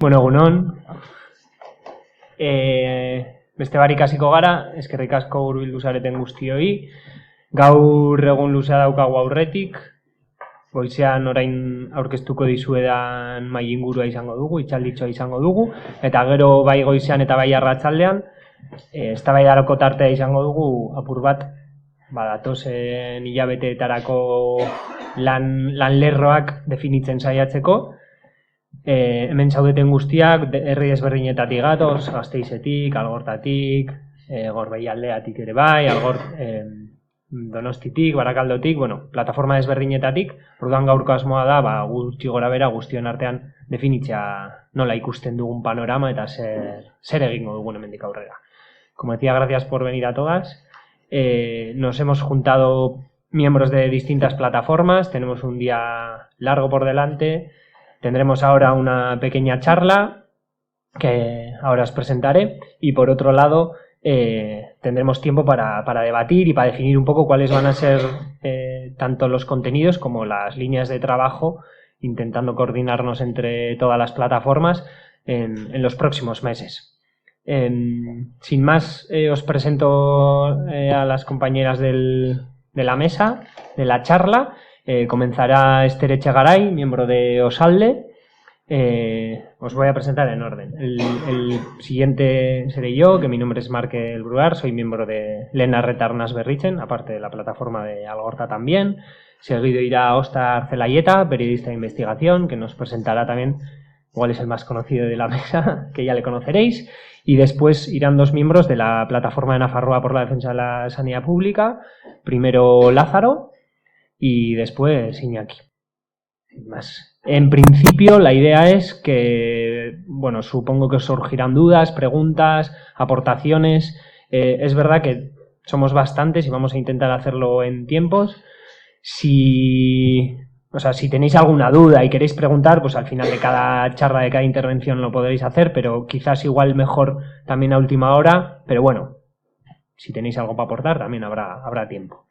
Bueno, egunon. Beste barik hasiko gara, eskerrik asko hurbildu zareten guztioi. Gaur egun luzea daukagu aurretik. Goizean orain aurkeztuko dizuedan mahai ingurua izango dugu, hitzalditxoa izango dugu, eta gero bai goizean eta bai arratsaldean eztabaidarako tartea izango dugu apur bat, datozen hilabeteetarako lan lerroak definitzen saiatzeko. Hemen zaudeten guztiak herri ezberdinetatik gatoz, Gasteizetik, Algortatik, Gorbeialdeatik ere bai, Donostitik, Barakaldotik, plataforma ezberdinetatik. Orduan gaurko asmoa da, gutxi gora bera guztion artean definitzea nola ikusten dugun panorama eta zer egingo dugun hemendik aurrera. Como decía, gracias por venir a todas. Nos hemos juntado miembros de distintas plataformas, tenemos un día largo por delante. Tendremos ahora una pequeña charla que ahora os presentaré y por otro lado tendremos tiempo para debatir y para definir un poco cuáles van a ser tanto los contenidos como las líneas de trabajo, intentando coordinarnos entre todas las plataformas en los próximos meses. Sin más, os presento a las compañeras de la mesa, de la charla. Comenzará Esther Echegaray, miembro de Osalde. Os voy a presentar en orden. El siguiente seré yo, que mi nombre es Markel Bruar, soy miembro de Lena Retarnas Berritzen, aparte de la plataforma de Algorta también. Seguido irá Ostar Zelaieta, periodista de investigación, que nos presentará también, igual es el más conocido de la mesa, que ya le conoceréis. Y después irán dos miembros de la plataforma de Nafarroa por la defensa de la sanidad pública. Primero Lázaro y después Iñaki. Sin más. En principio, la idea es que, supongo que os surgirán dudas, preguntas, aportaciones. Es verdad que somos bastantes y vamos a intentar hacerlo en tiempos. Si tenéis alguna duda y queréis preguntar, pues al final de cada charla, de cada intervención lo podréis hacer, pero quizás igual mejor también a última hora. Pero si tenéis algo para aportar, también habrá tiempo.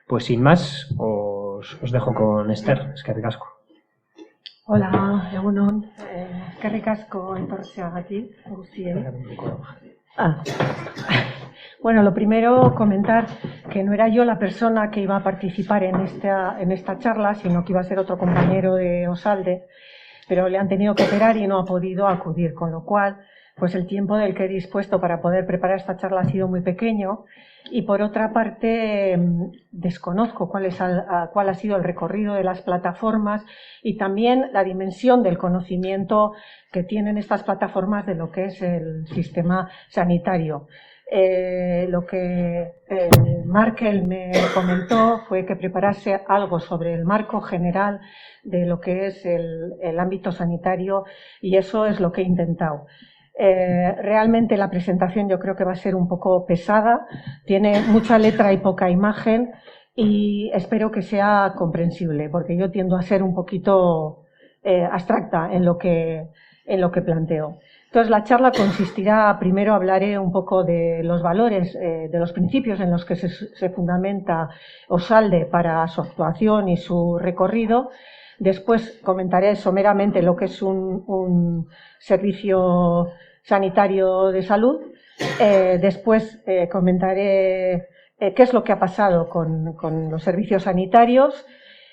Pues sin más, os dejo con Esther. Eskerrik asko. Hola, egunon. Eskerrik asko etortzeagatik guztiei. Bueno, lo primero, comentar que no era yo la persona que iba a participar en esta charla, sino que iba a ser otro compañero de Osalde, pero le han tenido que operar y no ha podido acudir, con lo cual, pues el tiempo del que he dispuesto para poder preparar esta charla ha sido muy pequeño. Y por otra parte, desconozco cuál ha sido el recorrido de las plataformas y también la dimensión del conocimiento que tienen estas plataformas de lo que es el sistema sanitario. Lo que Markel me comentó fue que preparase algo sobre el marco general de lo que es el ámbito sanitario y eso es lo que he intentado. Realmente la presentación yo creo que va a ser un poco pesada, tiene mucha letra y poca imagen y espero que sea comprensible porque yo tiendo a ser un poquito abstracta en lo que planteo. Entonces la charla consistirá, primero hablaré un poco de los valores, de los principios en los que se fundamenta Osalde para su actuación y su recorrido. Después comentaré someramente lo que es un servicio sanitario de salud. Después comentaré qué es lo que ha pasado con los servicios sanitarios.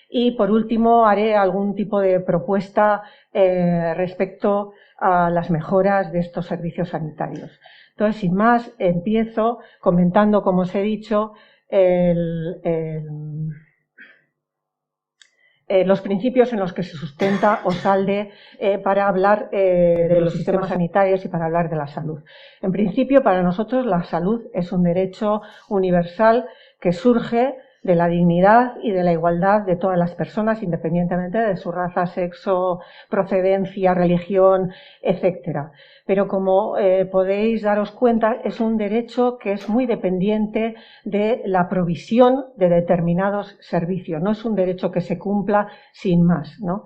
Y por último haré algún tipo de propuesta respecto a las mejoras de estos servicios sanitarios. Entonces, sin más, empiezo comentando, como os he dicho, los principios en los que se sustenta Osalde para hablar de los sistemas sanitarios y para hablar de la salud. En principio, para nosotros la salud es un derecho universal que surge de la dignidad y de la igualdad de todas las personas, independientemente de su raza, sexo, procedencia, religión, etcétera. Pero como podéis daros cuenta, es un derecho que es muy dependiente de la provisión de determinados servicios. No es un derecho que se cumpla sin más, ¿no?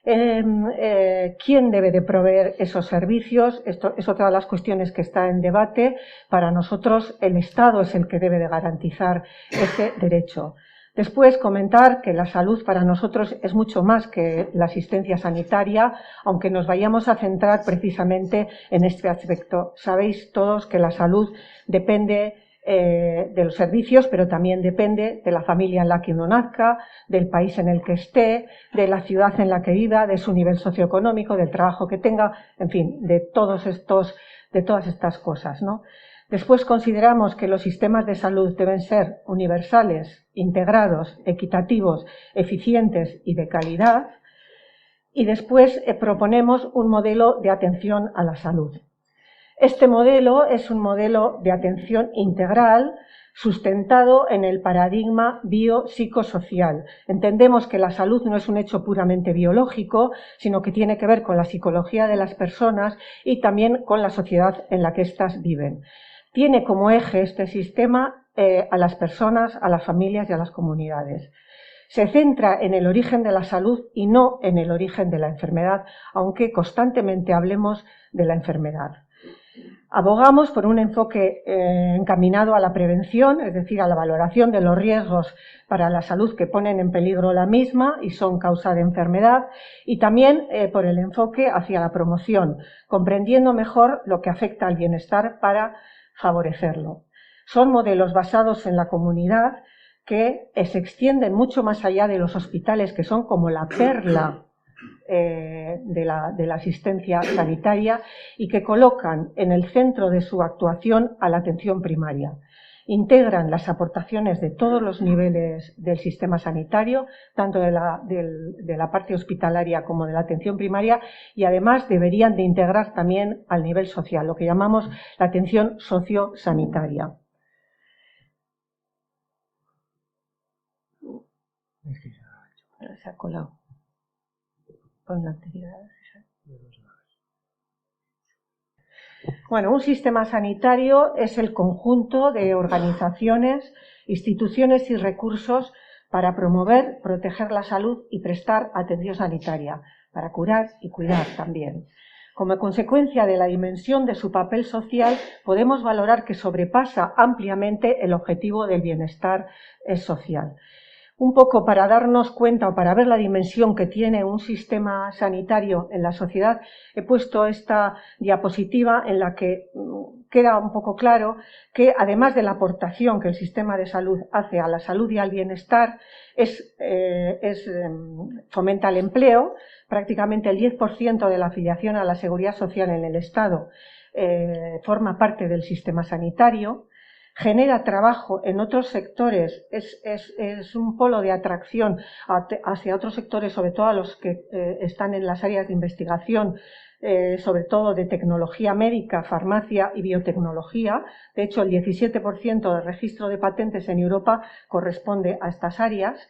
¿Quién debe de proveer esos servicios? Esto es otra de las cuestiones que está en debate. Para nosotros, el Estado es el que debe de garantizar ese derecho. Después, comentar que la salud para nosotros es mucho más que la asistencia sanitaria, aunque nos vayamos a centrar precisamente en este aspecto. Sabéis todos que la salud depende de los servicios, pero también depende de la familia en la que uno nazca, del país en el que esté, de la ciudad en la que viva, de su nivel socioeconómico, del trabajo que tenga, en fin, de todas estas cosas, ¿no? Después consideramos que los sistemas de salud deben ser universales, integrados, equitativos, eficientes y de calidad. Y después proponemos un modelo de atención a la salud. Este modelo es un modelo de atención integral sustentado en el paradigma biopsicosocial. Entendemos que la salud no es un hecho puramente biológico, sino que tiene que ver con la psicología de las personas y también con la sociedad en la que éstas viven. Tiene como eje este sistema a las personas, a las familias y a las comunidades. Se centra en el origen de la salud y no en el origen de la enfermedad, aunque constantemente hablemos de la enfermedad. Abogamos por un enfoque encaminado a la prevención, es decir, a la valoración de los riesgos para la salud que ponen en peligro la misma y son causa de enfermedad, y también por el enfoque hacia la promoción, comprendiendo mejor lo que afecta al bienestar para favorecerlo. Son modelos basados en la comunidad que se extienden mucho más allá de los hospitales, que son como la perla de la asistencia sanitaria, y que colocan en el centro de su actuación a la atención primaria. Integran las aportaciones de todos los niveles del sistema sanitario, tanto de la parte hospitalaria como de la atención primaria, y además deberían de integrar también al nivel social, lo que llamamos la atención sociosanitaria. Se ha colado. Con la actividad. Bueno, un sistema sanitario es el conjunto de organizaciones, instituciones y recursos para promover, proteger la salud y prestar atención sanitaria, para curar y cuidar también. Como consecuencia de la dimensión de su papel social, podemos valorar que sobrepasa ampliamente el objetivo del bienestar social. Un poco para darnos cuenta o para ver la dimensión que tiene un sistema sanitario en la sociedad, he puesto esta diapositiva en la que queda un poco claro que, además de la aportación que el sistema de salud hace a la salud y al bienestar, fomenta el empleo. Prácticamente el 10% de la afiliación a la seguridad social en el Estado forma parte del sistema sanitario. Genera trabajo en otros sectores, es un polo de atracción hacia otros sectores, sobre todo a los que están en las áreas de investigación, sobre todo de tecnología médica, farmacia y biotecnología. De hecho, el 17% del registro de patentes en Europa corresponde a estas áreas.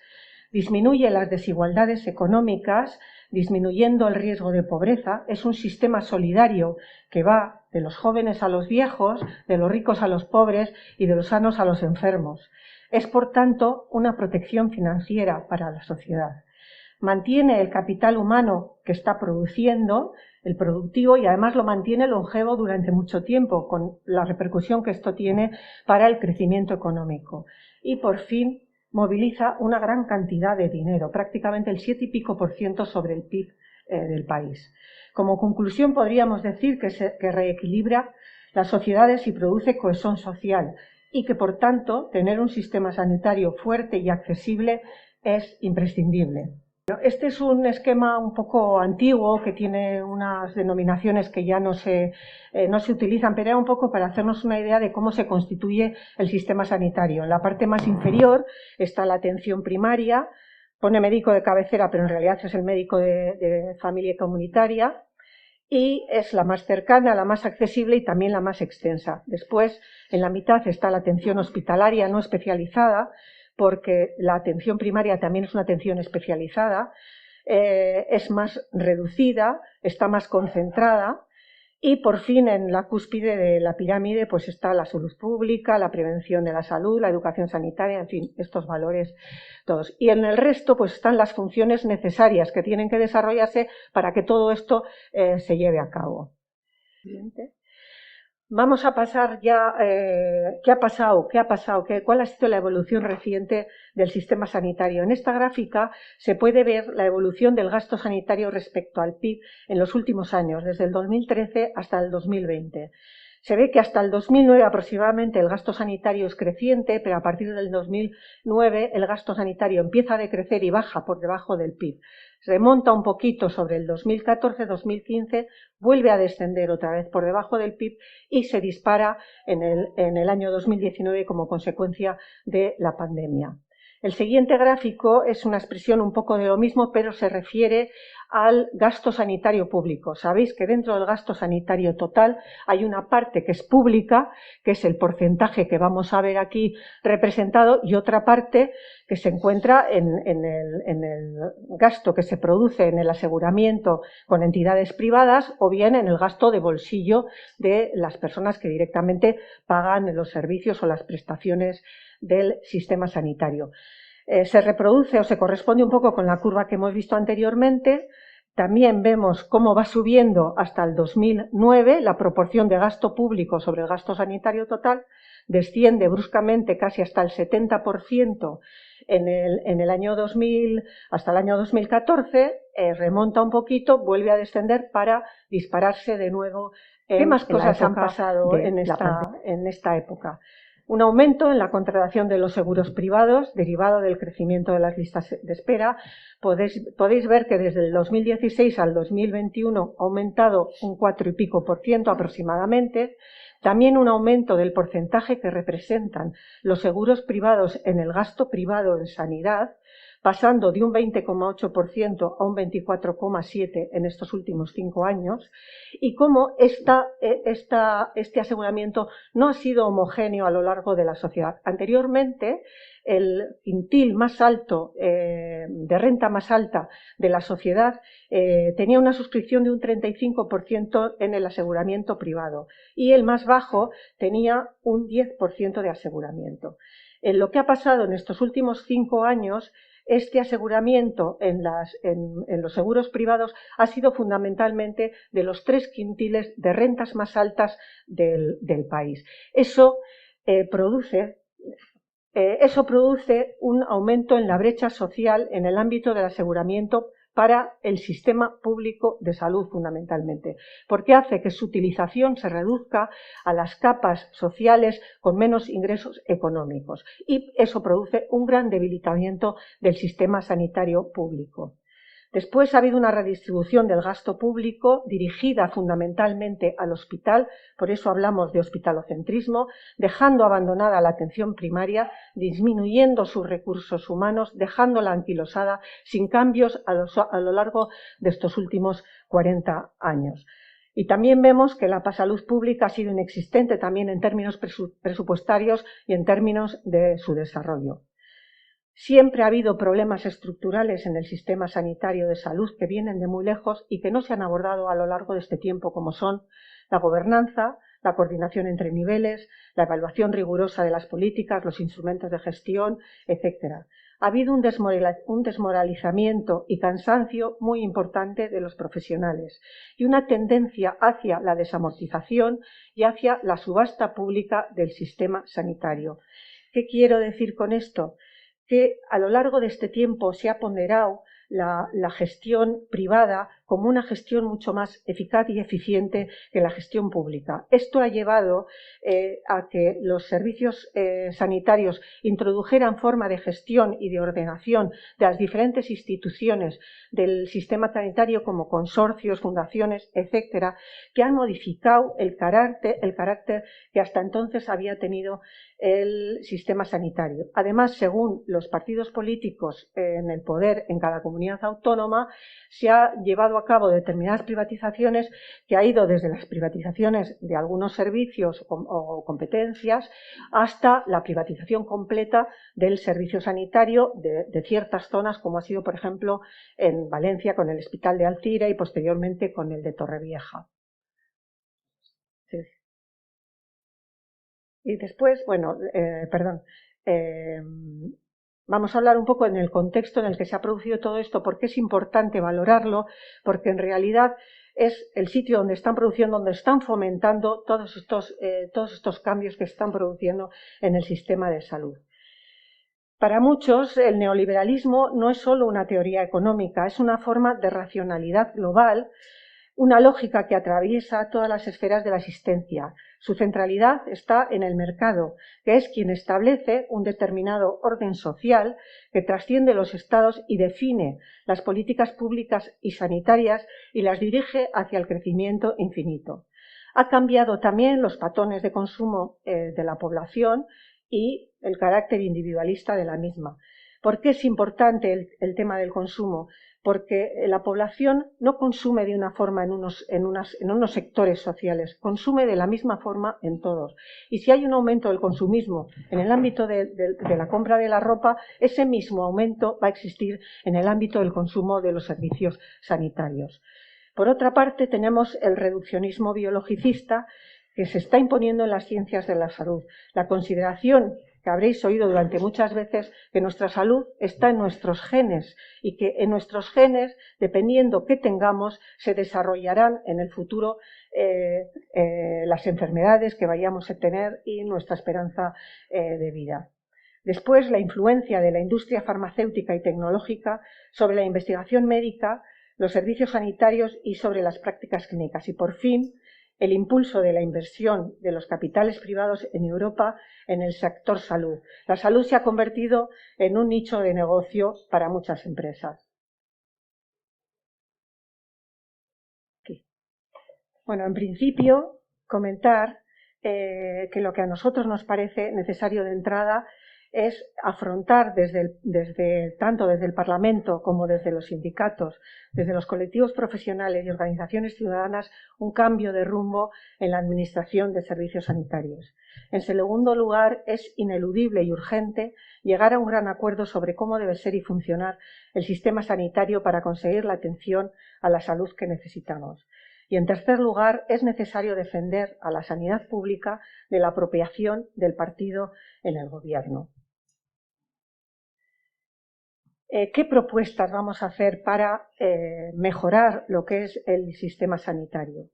Disminuye las desigualdades económicas, disminuyendo el riesgo de pobreza. Es un sistema solidario que va de los jóvenes a los viejos, de los ricos a los pobres y de los sanos a los enfermos. Es, por tanto, una protección financiera para la sociedad. Mantiene el capital humano que está produciendo, el productivo, y además lo mantiene longevo durante mucho tiempo, con la repercusión que esto tiene para el crecimiento económico. Y, por fin, moviliza una gran cantidad de dinero, prácticamente el 7 y pico % sobre el PIB del país. Como conclusión, podríamos decir que reequilibra las sociedades y produce cohesión social, y que, por tanto, tener un sistema sanitario fuerte y accesible es imprescindible. Este es un esquema un poco antiguo que tiene unas denominaciones que ya no se utilizan, pero era un poco para hacernos una idea de cómo se constituye el sistema sanitario. En la parte más inferior está la atención primaria, pone médico de cabecera, pero en realidad es el médico de familia y comunitaria, y es la más cercana, la más accesible y también la más extensa. Después, en la mitad está la atención hospitalaria no especializada, porque la atención primaria también es una atención especializada, es más reducida, está más concentrada, y por fin en la cúspide de la pirámide pues está la salud pública, la prevención de la salud, la educación sanitaria, en fin, estos valores todos. Y en el resto pues están las funciones necesarias que tienen que desarrollarse para que todo esto se lleve a cabo. Siguiente. Vamos a pasar ya, ¿qué ha pasado? ¿Cuál ha sido la evolución reciente del sistema sanitario? En esta gráfica se puede ver la evolución del gasto sanitario respecto al PIB en los últimos años, desde el 2013 hasta el 2020. Se ve que hasta el 2009 aproximadamente el gasto sanitario es creciente, pero a partir del 2009 el gasto sanitario empieza a decrecer y baja por debajo del PIB. Se remonta un poquito sobre el 2014-2015, vuelve a descender otra vez por debajo del PIB y se dispara en el año 2019 como consecuencia de la pandemia. El siguiente gráfico es una expresión un poco de lo mismo, pero se refiere al gasto sanitario público. Sabéis que dentro del gasto sanitario total hay una parte que es pública, que es el porcentaje que vamos a ver aquí representado, y otra parte que se encuentra en el gasto que se produce en el aseguramiento con entidades privadas o bien en el gasto de bolsillo de las personas que directamente pagan los servicios o las prestaciones del sistema sanitario. Se reproduce o se corresponde un poco con la curva que hemos visto anteriormente. También vemos cómo va subiendo hasta el 2009 la proporción de gasto público sobre el gasto sanitario total, desciende bruscamente casi hasta el 70% en el año 2000 hasta el año 2014, remonta un poquito, vuelve a descender para dispararse de nuevo. ¿Qué más cosas han pasado en esta época? Un aumento en la contratación de los seguros privados derivado del crecimiento de las listas de espera. Podéis ver que desde el 2016 al 2021 ha aumentado un 4 y pico % aproximadamente. También un aumento del porcentaje que representan los seguros privados en el gasto privado en sanidad, pasando de un 20,8% a un 24,7% en estos últimos 5 años, y cómo este aseguramiento no ha sido homogéneo a lo largo de la sociedad. Anteriormente, el quintil más alto, de renta más alta de la sociedad, tenía una suscripción de un 35% en el aseguramiento privado y el más bajo tenía un 10% de aseguramiento. En lo que ha pasado en estos últimos 5 años, este aseguramiento en los seguros privados ha sido fundamentalmente de los 3 quintiles de rentas más altas del país. Eso produce un aumento en la brecha social en el ámbito del aseguramiento para el sistema público de salud fundamentalmente, porque hace que su utilización se reduzca a las capas sociales con menos ingresos económicos y eso produce un gran debilitamiento del sistema sanitario público. Después ha habido una redistribución del gasto público dirigida fundamentalmente al hospital, por eso hablamos de hospitalocentrismo, dejando abandonada la atención primaria, disminuyendo sus recursos humanos, dejándola anquilosada, sin cambios a lo largo de estos últimos 40 años. Y también vemos que la salud pública ha sido inexistente también en términos presupuestarios y en términos de su desarrollo. Siempre ha habido problemas estructurales en el sistema sanitario de salud que vienen de muy lejos y que no se han abordado a lo largo de este tiempo, como son la gobernanza, la coordinación entre niveles, la evaluación rigurosa de las políticas, los instrumentos de gestión, etc. Ha habido un desmoralizamiento y cansancio muy importante de los profesionales y una tendencia hacia la desamortización y hacia la subasta pública del sistema sanitario. ¿Qué quiero decir con esto? Que a lo largo de este tiempo se ha ponderado la gestión privada como una gestión mucho más eficaz y eficiente que la gestión pública. Esto ha llevado a que los servicios sanitarios introdujeran forma de gestión y de ordenación de las diferentes instituciones del sistema sanitario como consorcios, fundaciones, etcétera, que han modificado el carácter que hasta entonces había tenido el sistema sanitario. Además, según los partidos políticos en el poder en cada comunidad autónoma, se ha llevado a cabo determinadas privatizaciones que ha ido desde las privatizaciones de algunos servicios o competencias hasta la privatización completa del servicio sanitario de ciertas zonas, como ha sido, por ejemplo, en Valencia con el Hospital de Alcira y posteriormente con el de Torrevieja. Sí. Y después, vamos a hablar un poco en el contexto en el que se ha producido todo esto, porque es importante valorarlo, porque en realidad es el sitio donde están produciendo, donde están fomentando todos estos cambios que se están produciendo en el sistema de salud. Para muchos, el neoliberalismo no es solo una teoría económica, es una forma de racionalidad global, una lógica que atraviesa todas las esferas de la existencia. Su centralidad está en el mercado, que es quien establece un determinado orden social que trasciende los estados y define las políticas públicas y sanitarias y las dirige hacia el crecimiento infinito. Ha cambiado también los patrones de consumo de la población y el carácter individualista de la misma. ¿Por qué es importante el tema del consumo? Porque la población no consume de una forma en unos sectores sociales, consume de la misma forma en todos. Y si hay un aumento del consumismo en el ámbito de la compra de la ropa, ese mismo aumento va a existir en el ámbito del consumo de los servicios sanitarios. Por otra parte, tenemos el reduccionismo biologicista que se está imponiendo en las ciencias de la salud. La consideración que habréis oído durante muchas veces que nuestra salud está en nuestros genes y que en nuestros genes, dependiendo qué tengamos, se desarrollarán en el futuro las enfermedades que vayamos a tener y nuestra esperanza de vida. Después, la influencia de la industria farmacéutica y tecnológica sobre la investigación médica, los servicios sanitarios y sobre las prácticas clínicas. Y por fin, el impulso de la inversión de los capitales privados en Europa en el sector salud. La salud se ha convertido en un nicho de negocio para muchas empresas. Aquí. Bueno, en principio, comentar que lo que a nosotros nos parece necesario de entrada es afrontar tanto desde el Parlamento como desde los sindicatos, desde los colectivos profesionales y organizaciones ciudadanas, un cambio de rumbo en la administración de servicios sanitarios. En segundo lugar, es ineludible y urgente llegar a un gran acuerdo sobre cómo debe ser y funcionar el sistema sanitario para conseguir la atención a la salud que necesitamos. Y en tercer lugar, es necesario defender a la sanidad pública de la apropiación del partido en el gobierno. ¿Qué propuestas vamos a hacer para mejorar lo que es el sistema sanitario?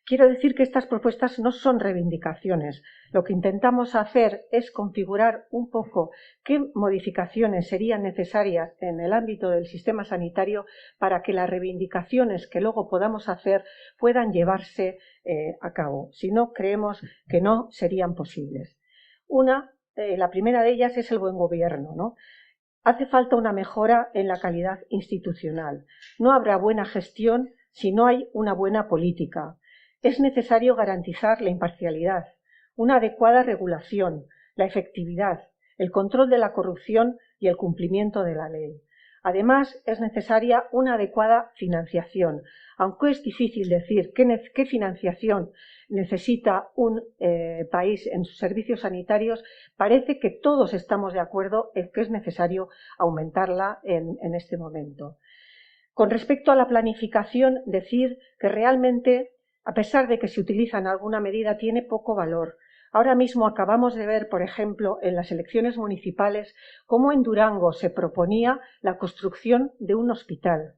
Quiero decir que estas propuestas no son reivindicaciones. Lo que intentamos hacer es configurar un poco qué modificaciones serían necesarias en el ámbito del sistema sanitario para que las reivindicaciones que luego podamos hacer puedan llevarse a cabo. Si no, creemos que no serían posibles. La primera de ellas es el buen gobierno, ¿no? Hace falta una mejora en la calidad institucional. No habrá buena gestión si no hay una buena política. Es necesario garantizar la imparcialidad, una adecuada regulación, la efectividad, el control de la corrupción y el cumplimiento de la ley. Además, es necesaria una adecuada financiación. Aunque es difícil decir qué financiación necesita un país en sus servicios sanitarios, parece que todos estamos de acuerdo en que es necesario aumentarla en este momento. Con respecto a la planificación, decir que realmente, a pesar de que se utiliza en alguna medida, tiene poco valor. Ahora mismo acabamos de ver, por ejemplo, en las elecciones municipales, cómo en Durango se proponía la construcción de un hospital,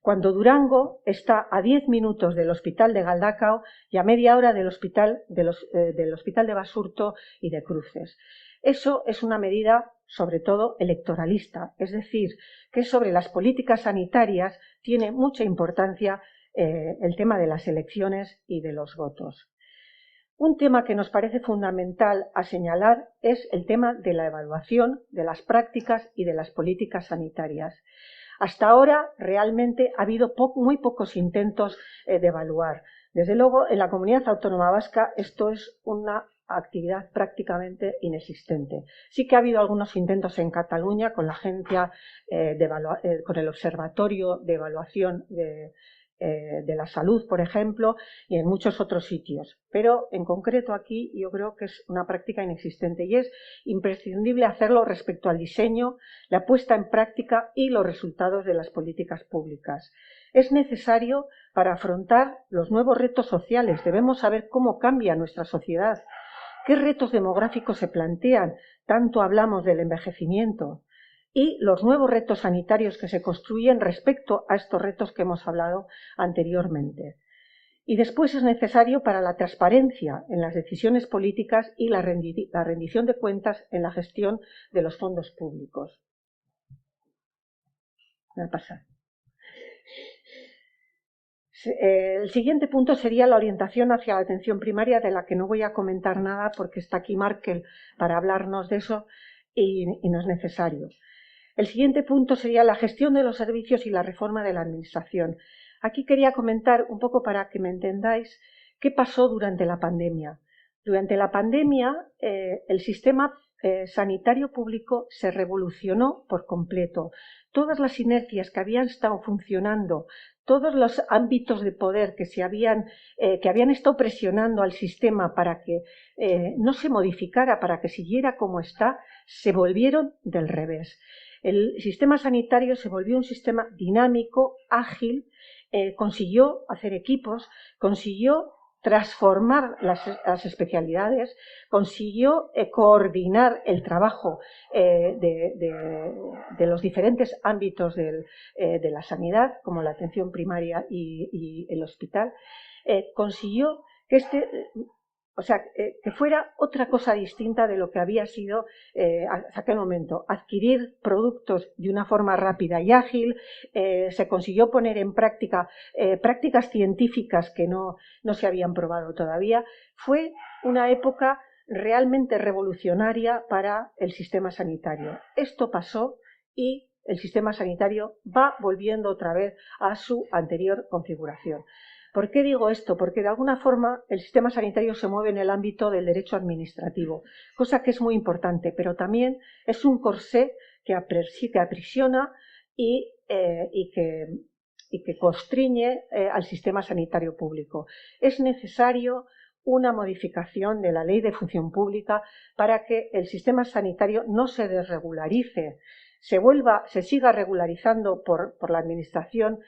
cuando Durango está a 10 minutos del hospital de Galdakao y a media hora del hospital de Basurto y de Cruces. Eso es una medida, sobre todo, electoralista, es decir, que sobre las políticas sanitarias tiene mucha importancia el tema de las elecciones y de los votos. Un tema que nos parece fundamental a señalar es el tema de la evaluación de las prácticas y de las políticas sanitarias. Hasta ahora realmente ha habido muy pocos intentos de evaluar. Desde luego, en la Comunidad Autónoma Vasca esto es una actividad prácticamente inexistente. Sí que ha habido algunos intentos en Cataluña con la agencia, con el Observatorio de Evaluación de la Salud, por ejemplo, y en muchos otros sitios. Pero en concreto aquí yo creo que es una práctica inexistente y es imprescindible hacerlo respecto al diseño, la puesta en práctica y los resultados de las políticas públicas. Es necesario para afrontar los nuevos retos sociales. Debemos saber cómo cambia nuestra sociedad, qué retos demográficos se plantean. Tanto hablamos del envejecimiento. y los nuevos retos sanitarios que se construyen respecto a estos retos que hemos hablado anteriormente. Y después es necesario para la transparencia en las decisiones políticas y la rendición de cuentas en la gestión de los fondos públicos. Voy a pasar. El siguiente punto sería la orientación hacia la atención primaria, de la que no voy a comentar nada porque está aquí Markel para hablarnos de eso y no es necesario. El siguiente punto sería la gestión de los servicios y la reforma de la administración. Aquí quería comentar un poco para que me entendáis qué pasó durante la pandemia. Durante la pandemia el sistema sanitario público se revolucionó por completo. Todas las inercias que habían estado funcionando, todos los ámbitos de poder que habían estado presionando al sistema para que no se modificara, para que siguiera como está, se volvieron del revés. El sistema sanitario se volvió un sistema dinámico, ágil, consiguió hacer equipos, consiguió transformar las especialidades, consiguió coordinar el trabajo de los diferentes ámbitos de la sanidad, como la atención primaria y el hospital, consiguió que que fuera otra cosa distinta de lo que había sido hasta aquel momento. Adquirir productos de una forma rápida y ágil, se consiguió poner en práctica prácticas científicas que no se habían probado todavía. Fue una época realmente revolucionaria para el sistema sanitario. Esto pasó y el sistema sanitario va volviendo otra vez a su anterior configuración. ¿Por qué digo esto? Porque de alguna forma el sistema sanitario se mueve en el ámbito del derecho administrativo, cosa que es muy importante, pero también es un corsé que aprisiona y que constriñe al sistema sanitario público. Es necesario una modificación de la Ley de Función Pública para que el sistema sanitario no se desregularice, se siga regularizando por la administración,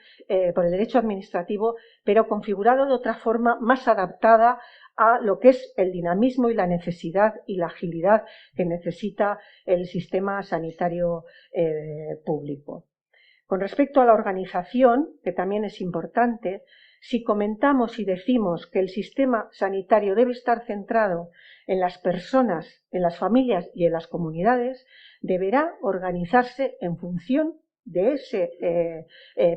por el derecho administrativo, pero configurado de otra forma más adaptada a lo que es el dinamismo y la necesidad y la agilidad que necesita el sistema sanitario público. Con respecto a la organización, que también es importante, si comentamos y decimos que el sistema sanitario debe estar centrado en las personas, en las familias y en las comunidades, deberá organizarse en función de ese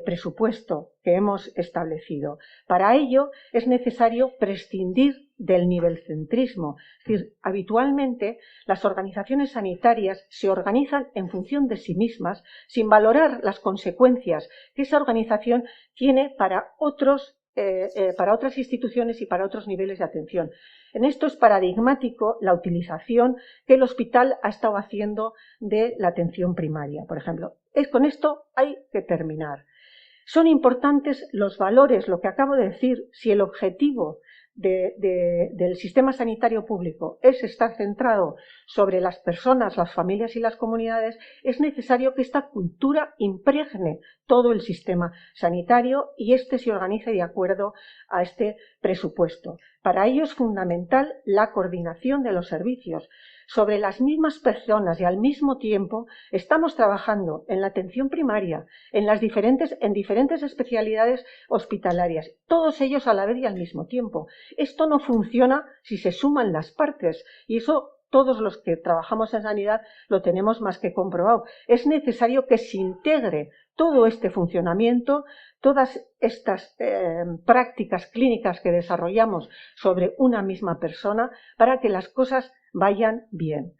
presupuesto que hemos establecido. Para ello es necesario prescindir del nivelcentrismo. Es decir, habitualmente las organizaciones sanitarias se organizan en función de sí mismas sin valorar las consecuencias que esa organización tiene para otras instituciones y para otros niveles de atención. En esto es paradigmático la utilización que el hospital ha estado haciendo de la atención primaria, por ejemplo. Con esto hay que terminar. Son importantes los valores, lo que acabo de decir, si el objetivo del sistema sanitario público es estar centrado sobre las personas, las familias y las comunidades, es necesario que esta cultura impregne todo el sistema sanitario y se organice de acuerdo a este presupuesto. Para ello es fundamental la coordinación de los servicios sobre las mismas personas y al mismo tiempo estamos trabajando en la atención primaria, en diferentes especialidades hospitalarias, todos ellos a la vez y al mismo tiempo. Esto no funciona si se suman las partes y eso todos los que trabajamos en sanidad lo tenemos más que comprobado. Es necesario que se integre todo este funcionamiento, todas estas prácticas clínicas que desarrollamos sobre una misma persona para que las cosas vayan bien.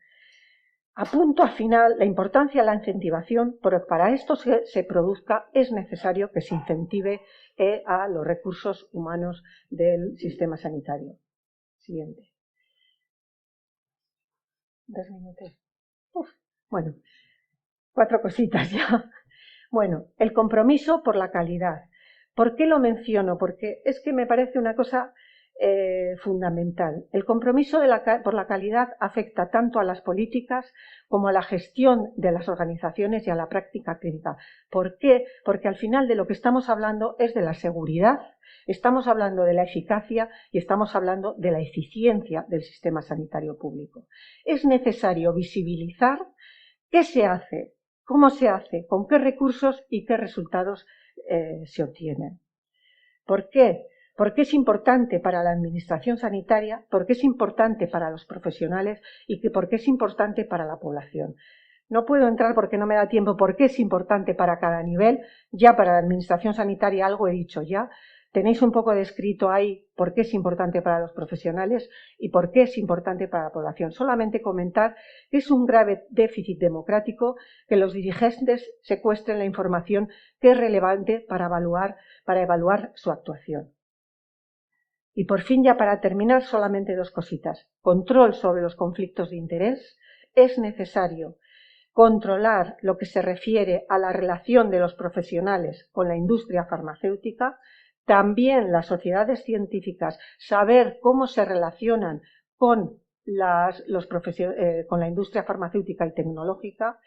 Apunto al final la importancia de la incentivación, porque para esto se produzca es necesario que se incentive a los recursos humanos del sistema sanitario. Siguiente. 2 minutos. Bueno, 4 cositas ya. Bueno, el compromiso por la calidad. ¿Por qué lo menciono? Porque es que me parece una cosa fundamental. El compromiso por la calidad afecta tanto a las políticas como a la gestión de las organizaciones y a la práctica clínica. ¿Por qué? Porque al final de lo que estamos hablando es de la seguridad, estamos hablando de la eficacia y estamos hablando de la eficiencia del sistema sanitario público. Es necesario visibilizar qué se hace ¿Cómo se hace? ¿Con qué recursos y qué resultados se obtienen? ¿Por qué? Porque es importante para la administración sanitaria, porque es importante para los profesionales y porque es importante para la población. No puedo entrar porque no me da tiempo por qué es importante para cada nivel. Ya para la administración sanitaria algo he dicho ya. Tenéis un poco descrito ahí por qué es importante para los profesionales y por qué es importante para la población. Solamente comentar que es un grave déficit democrático que los dirigentes secuestren la información que es relevante para evaluar su actuación. Y por fin, ya para terminar, solamente dos cositas. Control sobre los conflictos de interés. Es necesario controlar lo que se refiere a la relación de los profesionales con la industria farmacéutica, también las sociedades científicas, saber cómo se relacionan con la industria farmacéutica y tecnológica,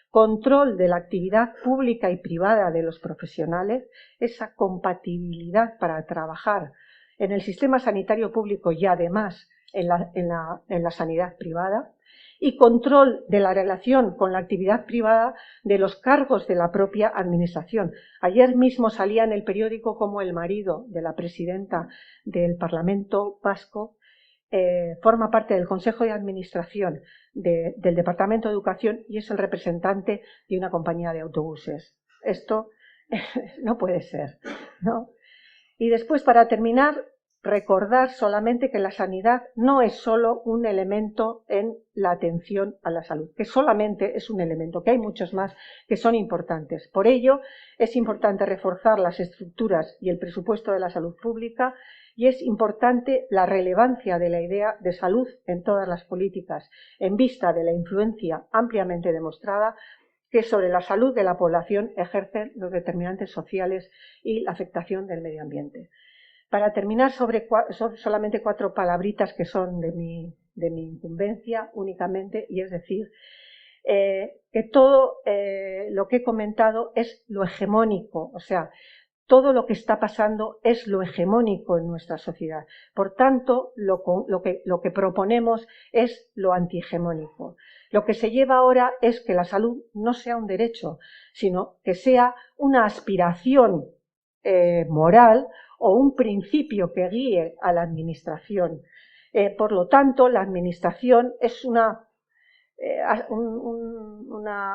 control de la actividad pública y privada de los profesionales, esa compatibilidad para trabajar en el sistema sanitario público y además en la sanidad privada, y control de la relación con la actividad privada de los cargos de la propia administración. Ayer mismo salía en el periódico como el marido de la presidenta del Parlamento Vasco forma parte del Consejo de Administración del Departamento de Educación y es el representante de una compañía de autobuses. Esto no puede ser, ¿no? Y después, para terminar, recordar solamente que la sanidad no es solo un elemento en la atención a la salud, que solamente es un elemento, que hay muchos más que son importantes. Por ello, es importante reforzar las estructuras y el presupuesto de la salud pública y es importante la relevancia de la idea de salud en todas las políticas, en vista de la influencia ampliamente demostrada que sobre la salud de la población ejercen los determinantes sociales y la afectación del medio ambiente. Para terminar, sobre solamente 4 palabritas que son de mi incumbencia únicamente, y es decir, que todo lo que he comentado es lo hegemónico, o sea, todo lo que está pasando es lo hegemónico en nuestra sociedad. Por tanto, lo que proponemos es lo antihegemónico. Lo que se lleva ahora es que la salud no sea un derecho, sino que sea una aspiración moral o un principio que guíe a la administración. Por lo tanto, la administración es una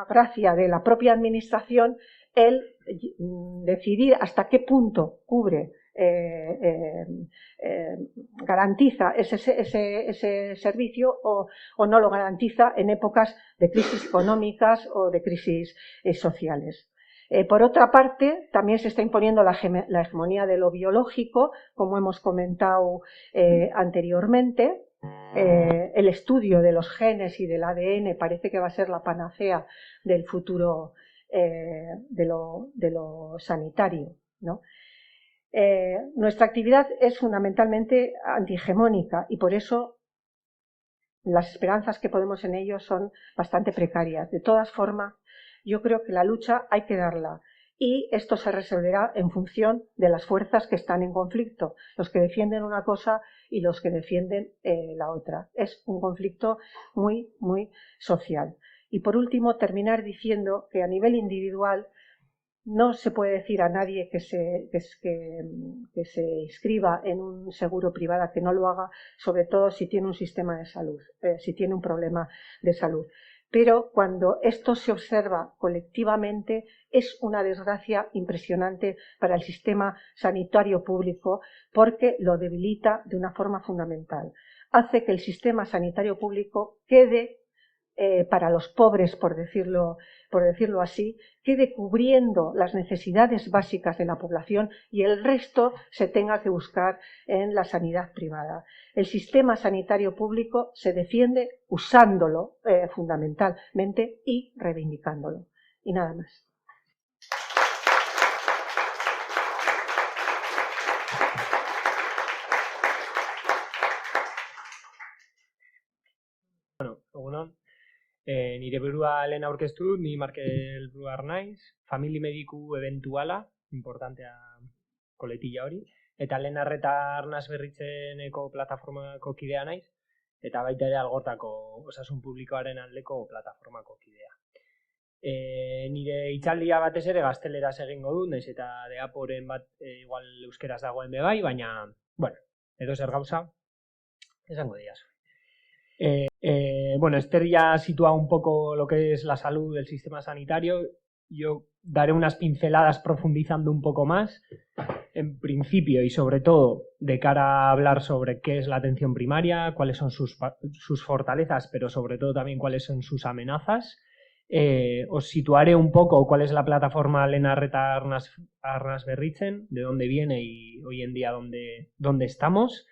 gracia de la propia administración el decidir hasta qué punto cubre, garantiza ese servicio o no lo garantiza en épocas de crisis económicas o de crisis sociales. Por otra parte, también se está imponiendo la hegemonía de lo biológico, como hemos comentado anteriormente. El estudio de los genes y del ADN parece que va a ser la panacea del futuro de lo sanitario, ¿no? Nuestra actividad es fundamentalmente antihegemónica y por eso las esperanzas que podemos en ello son bastante precarias. De todas formas, yo creo que la lucha hay que darla y esto se resolverá en función de las fuerzas que están en conflicto, los que defienden una cosa y los que defienden la otra. Es un conflicto muy, muy social. Y por último, terminar diciendo que a nivel individual no se puede decir a nadie que se inscriba en un seguro privado que no lo haga, sobre todo si tiene un sistema de salud, si tiene un problema de salud. Pero cuando esto se observa colectivamente es una desgracia impresionante para el sistema sanitario público porque lo debilita de una forma fundamental. Hace que el sistema sanitario público quede para los pobres, por decirlo así, quede cubriendo las necesidades básicas de la población y el resto se tenga que buscar en la sanidad privada. El sistema sanitario público se defiende usándolo fundamentalmente y reivindicándolo. Y nada más. Bueno, nire burua lehen aurkeztu dut, ni Markel Bruar naiz, famili mediku eventuala, importantea koletilla hori, eta lehen arreta arnaz berritzeneko plataformako kidea naiz, eta baita ere Algortako osasun publikoaren aldeko plataformako kidea. Nire hitzaldia batez ere gazteleraz egingo dut, naiz eta deaporen bat igual euskeraz dagoen bebai, baina, bueno, edo zer gauza, esango diazu. Bueno, Esther ya ha situado un poco lo que es la salud del sistema sanitario. Yo daré unas pinceladas profundizando un poco más, en principio y sobre todo de cara a hablar sobre qué es la atención primaria, cuáles son sus fortalezas, pero sobre todo también cuáles son sus amenazas. Os situaré un poco cuál es la plataforma Lehen Arreta Arnas Berritzen, de dónde viene y hoy en día dónde estamos.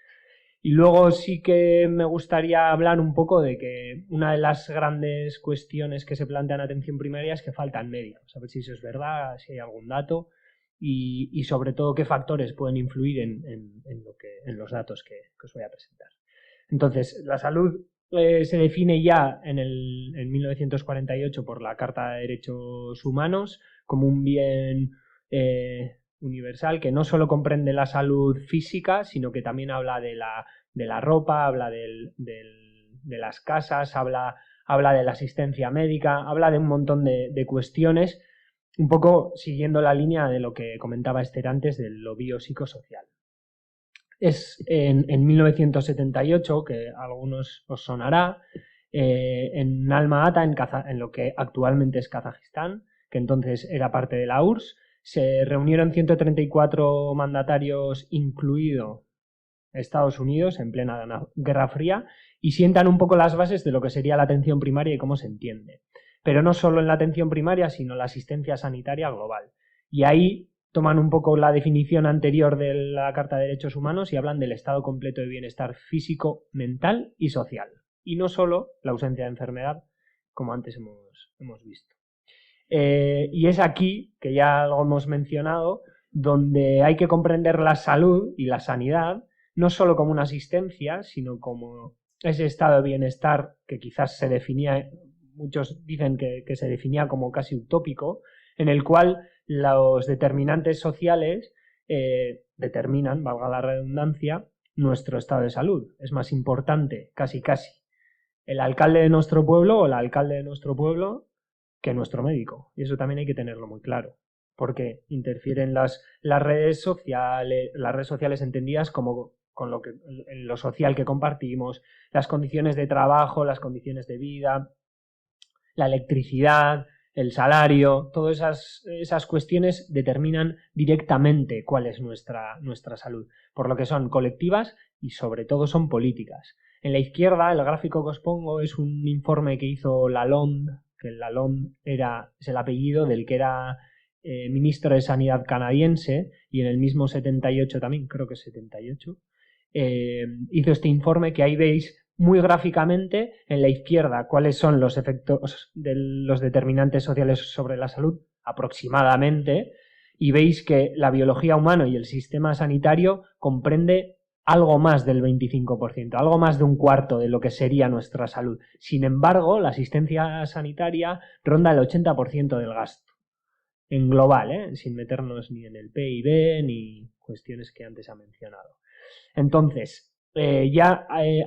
Y luego sí que me gustaría hablar un poco de que una de las grandes cuestiones que se plantean en atención primaria es que faltan médicos. A ver si eso es verdad, si hay algún dato y sobre todo qué factores pueden influir en los datos que os voy a presentar. Entonces, la salud se define ya en 1948 por la Carta de Derechos Humanos como un bien universal que no solo comprende la salud física, sino que también habla de la ropa, habla de las casas, habla de la asistencia médica, habla de un montón de cuestiones, un poco siguiendo la línea de lo que comentaba Esther antes de lo biopsicosocial. Es en 1978, que a algunos os sonará, en Alma-Ata, en lo que actualmente es Kazajistán, que entonces era parte de la URSS, se reunieron 134 mandatarios, incluido Estados Unidos, en plena Guerra Fría, y sientan un poco las bases de lo que sería la atención primaria y cómo se entiende. Pero no solo en la atención primaria, sino la asistencia sanitaria global. Y ahí toman un poco la definición anterior de la Carta de Derechos Humanos y hablan del estado completo de bienestar físico, mental y social. Y no solo la ausencia de enfermedad, como antes hemos visto. Y es aquí, que ya algo hemos mencionado, donde hay que comprender la salud y la sanidad no solo como una asistencia, sino como ese estado de bienestar que quizás se definía, muchos dicen que se definía como casi utópico, en el cual los determinantes sociales determinan, valga la redundancia, nuestro estado de salud. Es más importante, casi, el alcalde de nuestro pueblo o la alcalde de nuestro pueblo que nuestro médico. Y eso también hay que tenerlo muy claro, porque interfieren las redes sociales entendidas como con lo social que compartimos, las condiciones de trabajo, las condiciones de vida, la electricidad, el salario, todas esas cuestiones determinan directamente cuál es nuestra salud, por lo que son colectivas y sobre todo son políticas. En la izquierda, el gráfico que os pongo es un informe que hizo Lalonde, que Lalonde es el apellido del que era ministro de Sanidad canadiense, y en el mismo 78 también, creo que es 78, hizo este informe que ahí veis muy gráficamente en la izquierda cuáles son los efectos de los determinantes sociales sobre la salud aproximadamente, y veis que la biología humana y el sistema sanitario comprende algo más del 25%, algo más de un cuarto de lo que sería nuestra salud. Sin embargo, la asistencia sanitaria ronda el 80% del gasto en global, sin meternos ni en el PIB ni cuestiones que antes ha mencionado. Entonces,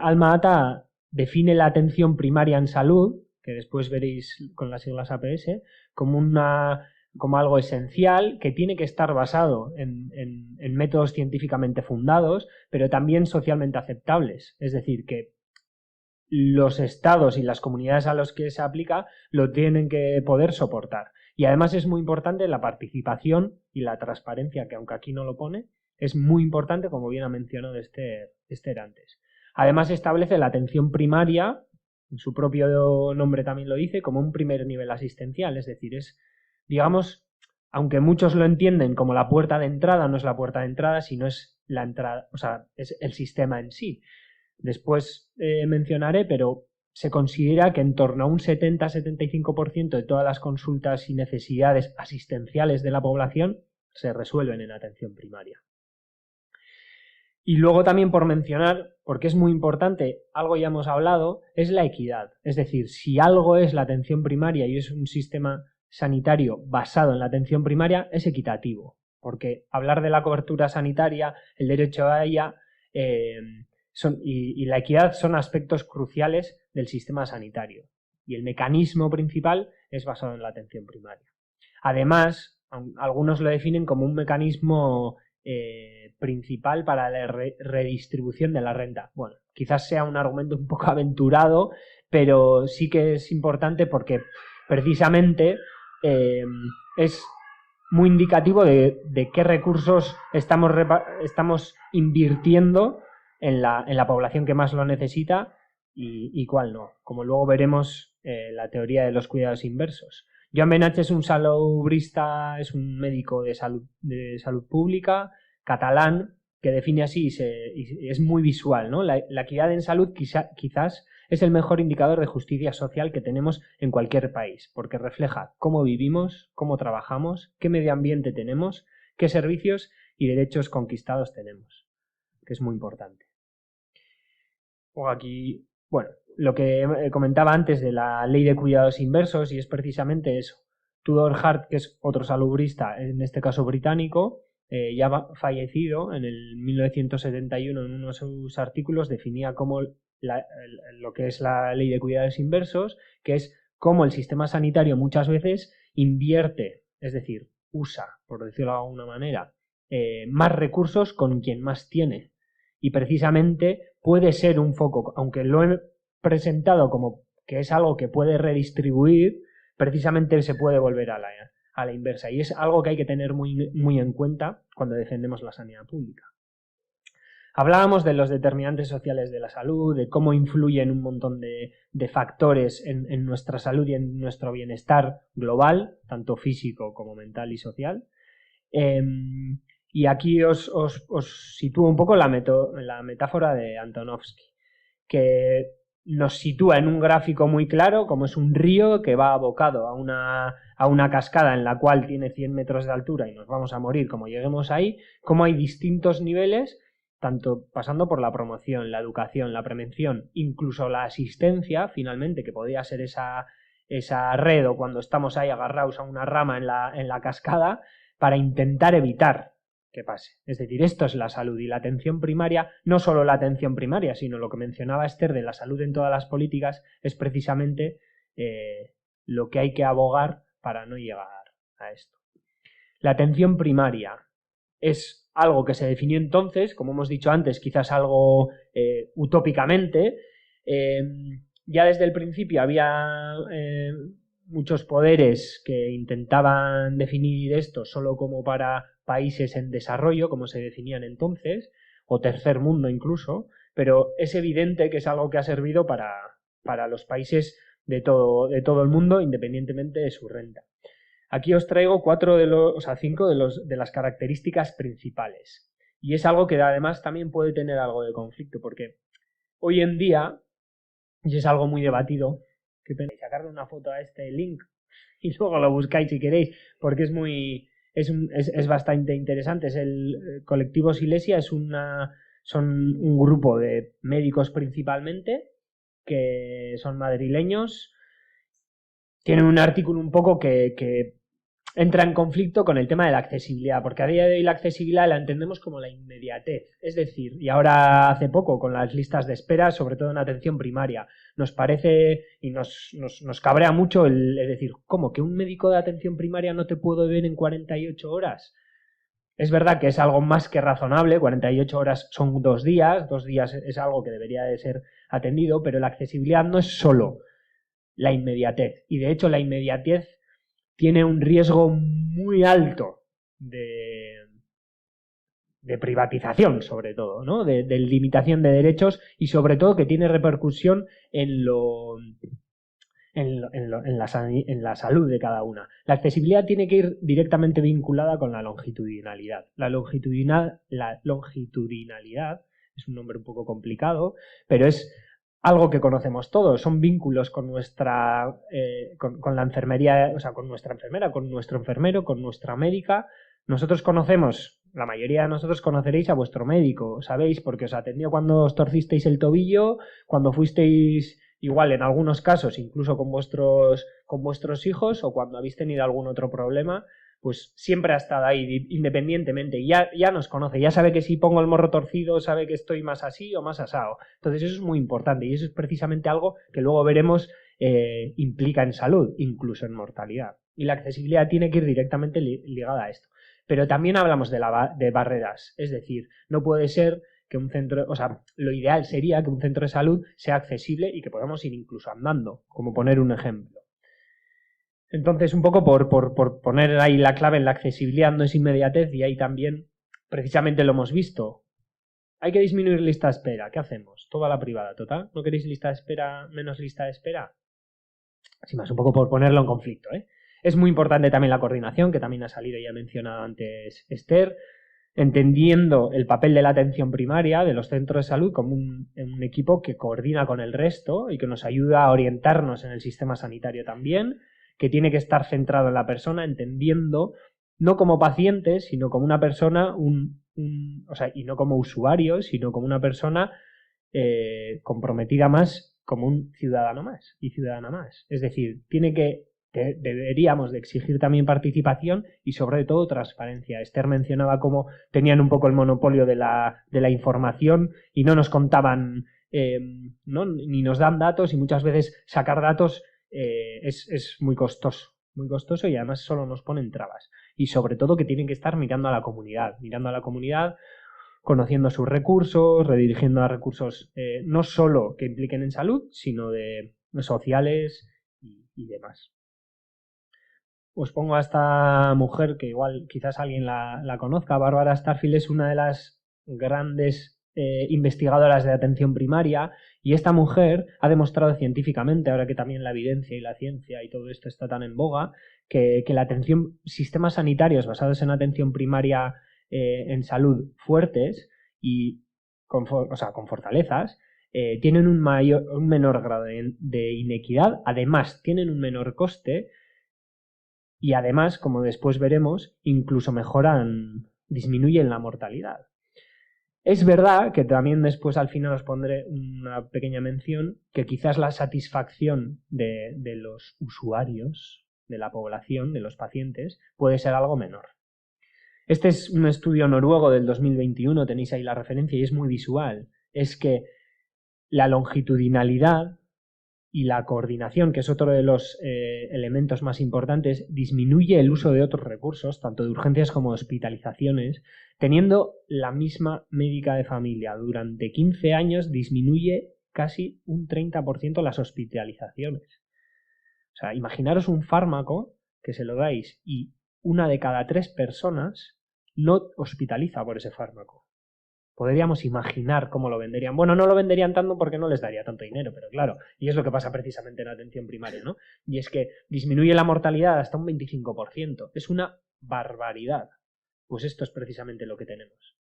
Alma-Ata define la atención primaria en salud, que después veréis con las siglas APS, como algo esencial, que tiene que estar basado en métodos científicamente fundados, pero también socialmente aceptables. Es decir, que los estados y las comunidades a los que se aplica lo tienen que poder soportar. Y además es muy importante la participación y la transparencia, que aunque aquí no lo pone, es muy importante, como bien ha mencionado Esther antes. Además establece la atención primaria, su propio nombre también lo dice, como un primer nivel asistencial, es decir, es, digamos, aunque muchos lo entienden como la puerta de entrada, no es la puerta de entrada, sino es la entrada, o sea, es el sistema en sí. Después mencionaré, pero se considera que en torno a un 70-75% de todas las consultas y necesidades asistenciales de la población se resuelven en atención primaria. Y luego también por mencionar, porque es muy importante, algo ya hemos hablado, es la equidad. Es decir, si algo es la atención primaria y es un sistema sanitario basado en la atención primaria, es equitativo. Porque hablar de la cobertura sanitaria, el derecho a ella y la equidad son aspectos cruciales del sistema sanitario. y el mecanismo principal es basado en la atención primaria. Además, algunos lo definen como un mecanismo principal para la redistribución de la renta. Bueno, quizás sea un argumento un poco aventurado, pero sí que es importante porque precisamente es muy indicativo de qué recursos estamos invirtiendo en la población que más lo necesita y cuál no. Como luego veremos la teoría de los cuidados inversos. Joan Benach es un salubrista, es un médico de salud pública catalán que define así y es muy visual, ¿no? La equidad en salud quizás es el mejor indicador de justicia social que tenemos en cualquier país, porque refleja cómo vivimos, cómo trabajamos, qué medio ambiente tenemos, qué servicios y derechos conquistados tenemos, que es muy importante. Aquí, bueno, lo que comentaba antes de la ley de cuidados inversos, y es precisamente eso. Tudor Hart, que es otro salubrista, en este caso británico, ya fallecido en el 1971, en uno de sus artículos definía como lo que es la ley de cuidados inversos, que es cómo el sistema sanitario muchas veces invierte, es decir, usa, por decirlo de alguna manera, más recursos con quien más tiene. Y precisamente puede ser un foco, aunque lo he presentado como que es algo que puede redistribuir, precisamente se puede volver a la inversa. Y es algo que hay que tener muy, muy en cuenta cuando defendemos la sanidad pública. Hablábamos de los determinantes sociales de la salud, de cómo influyen un montón de factores en nuestra salud y en nuestro bienestar global, tanto físico como mental y social. Y aquí os sitúo un poco la metáfora de Antonovsky, que nos sitúa en un gráfico muy claro, como es un río que va abocado a una cascada en la cual tiene 100 metros de altura y nos vamos a morir como lleguemos ahí, como hay distintos niveles, tanto pasando por la promoción, la educación, la prevención, incluso la asistencia, finalmente, que podría ser esa red o cuando estamos ahí agarrados a una rama en la cascada, para intentar evitar que pase. Es decir, esto es la salud y la atención primaria, no solo la atención primaria, sino lo que mencionaba Esther de la salud en todas las políticas, es precisamente lo que hay que abogar para no llegar a esto. La atención primaria es algo que se definió entonces, como hemos dicho antes, quizás algo utópicamente. Ya desde el principio había muchos poderes que intentaban definir esto solo como para países en desarrollo, como se definían entonces, o tercer mundo incluso, pero es evidente que es algo que ha servido para los países de todo el mundo, independientemente de su renta. Aquí os traigo 5 de las características principales. Y es algo que además también puede tener algo de conflicto, porque hoy en día, y es algo muy debatido, que tenéis sacarle una foto a este link y luego lo buscáis si queréis, porque es bastante interesante. Es el colectivo Silesia, son un grupo de médicos principalmente, que son madrileños. Tienen un artículo un poco que entra en conflicto con el tema de la accesibilidad, porque a día de hoy la accesibilidad la entendemos como la inmediatez, es decir, y ahora hace poco con las listas de espera, sobre todo en atención primaria, nos parece y nos cabrea mucho el decir, ¿cómo? ¿Que un médico de atención primaria no te puedo ver en 48 horas? Es verdad que es algo más que razonable, 48 horas son 2 días, 2 días es algo que debería de ser atendido, pero la accesibilidad no es solo la inmediatez, y de hecho la inmediatez tiene un riesgo muy alto de privatización, sobre todo, ¿no? De limitación de derechos y sobre todo que tiene repercusión en la salud de cada una. La accesibilidad tiene que ir directamente vinculada con la longitudinalidad. La longitudinalidad es un nombre un poco complicado, pero es algo que conocemos todos, son vínculos con nuestra con la enfermería, o sea, con nuestra enfermera, con nuestro enfermero, con nuestra médica. Nosotros conocemos, la mayoría de nosotros conoceréis a vuestro médico, ¿sabéis? Porque os atendió cuando os torcisteis el tobillo, cuando fuisteis, igual en algunos casos, incluso con vuestros hijos, o cuando habéis tenido algún otro problema, pues siempre ha estado ahí, independientemente, ya nos conoce, ya sabe que si pongo el morro torcido, sabe que estoy más así o más asado. Entonces eso es muy importante y eso es precisamente algo que luego veremos implica en salud, incluso en mortalidad. Y la accesibilidad tiene que ir directamente ligada a esto. Pero también hablamos de barreras, es decir, no puede ser que un centro, o sea, lo ideal sería que un centro de salud sea accesible y que podamos ir incluso andando, como poner un ejemplo. Entonces, un poco por poner ahí la clave en la accesibilidad, no es inmediatez, y ahí también, precisamente lo hemos visto. Hay que disminuir lista de espera. ¿Qué hacemos? Toda la privada, total. ¿No queréis lista de espera, menos lista de espera? Así más, un poco por ponerlo en conflicto, ¿eh? Es muy importante también la coordinación, que también ha salido y ha mencionado antes Esther, entendiendo el papel de la atención primaria de los centros de salud como un equipo que coordina con el resto y que nos ayuda a orientarnos en el sistema sanitario también, que tiene que estar centrado en la persona, entendiendo no como pacientes, sino como una persona, o sea, y no como usuarios, sino como una persona comprometida más como un ciudadano más y ciudadana más. Es decir, deberíamos de exigir también participación y sobre todo transparencia. Esther mencionaba cómo tenían un poco el monopolio de la información y no nos contaban, ¿no? Ni nos dan datos, y muchas veces sacar datos es muy costoso y además solo nos ponen trabas. Y sobre todo que tienen que estar mirando a la comunidad, conociendo sus recursos, redirigiendo a recursos no solo que impliquen en salud, sino de sociales y demás. Os pongo a esta mujer que igual quizás alguien la conozca. Bárbara Starfield es una de las grandes investigadoras de atención primaria, y esta mujer ha demostrado científicamente, ahora que también la evidencia y la ciencia y todo esto está tan en boga, que sistemas sanitarios basados en atención primaria en salud fuertes y con fortalezas, tienen un menor grado de inequidad, además tienen un menor coste y además, como después veremos, incluso disminuyen la mortalidad. Es verdad que también después al final os pondré una pequeña mención que quizás la satisfacción de los usuarios, de la población, de los pacientes, puede ser algo menor. Este es un estudio noruego del 2021, tenéis ahí la referencia y es muy visual. Es que la longitudinalidad y la coordinación, que es otro de los elementos más importantes, disminuye el uso de otros recursos, tanto de urgencias como de hospitalizaciones. Teniendo la misma médica de familia durante 15 años, disminuye casi un 30% las hospitalizaciones. O sea, imaginaros un fármaco que se lo dais y 1 de cada 3 personas no hospitaliza por ese fármaco. Podríamos imaginar cómo lo venderían. Bueno, no lo venderían tanto porque no les daría tanto dinero, pero claro, y es lo que pasa precisamente en la atención primaria, ¿no? Y es que disminuye la mortalidad hasta un 25%. Es una barbaridad. Pues esto es precisamente lo que tenemos.